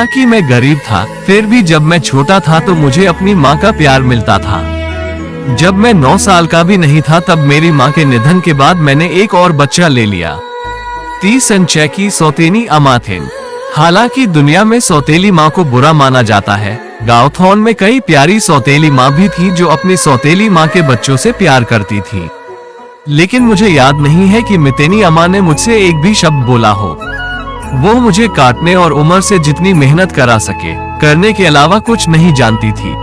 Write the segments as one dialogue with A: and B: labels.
A: कि मैं गरीब था, फिर भी जब मैं छोटा था तो मुझे अपनी माँ का प्यार मिलता था। जब मैं 9 साल का भी नहीं था तब मेरी माँ के निधन के बाद मैंने एक और बच्चा ले लिया। 30 संचय की सौतेली अम्मा थे। हालांकि दुनिया में सौतेली माँ को बुरा माना जाता है, गाँव में कई प्यारी सौतेली माँ भी थी जो अपनी सौतेली माँ के बच्चों से प्यार करती थी। लेकिन मुझे याद नहीं है कि मितेनी अम्मा ने मुझसे एक भी शब्द बोला हो। वो मुझे काटने और उम्र से जितनी मेहनत करा सके करने के अलावा कुछ नहीं जानती थी।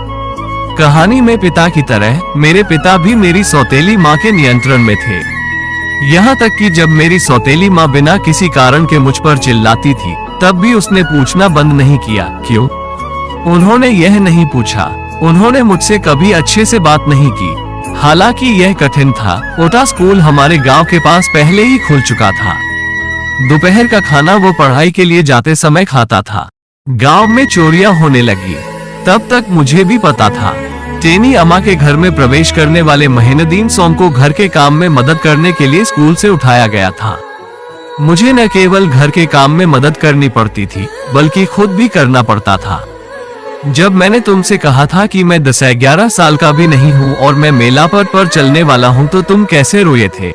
A: कहानी में पिता की तरह मेरे पिता भी मेरी सौतेली माँ के नियंत्रण में थे। यहाँ तक कि जब मेरी सौतेली माँ बिना किसी कारण के मुझ पर चिल्लाती थी तब भी उसने पूछना बंद नहीं किया क्यों। उन्होंने यह नहीं पूछा, उन्होंने मुझसे कभी अच्छे से बात नहीं की। हालांकि यह कठिन था। ओटा स्कूल हमारे गांव के पास पहले ही खुल चुका था। दोपहर का खाना वो पढ़ाई के लिए जाते समय खाता था। गांव में चोरियां होने लगी, तब तक मुझे भी पता था। टेनी अम्मा के घर में प्रवेश करने वाले महीनुद्दीन सोम को घर के काम में मदद करने के लिए स्कूल से उठाया गया था। मुझे न केवल घर के काम में मदद करनी पड़ती थी बल्कि खुद भी करना पड़ता था। जब मैंने तुमसे कहा था कि मैं 10-11 साल का भी नहीं हूँ और मैं मेला पर चलने वाला हूँ तो तुम कैसे रोए थे।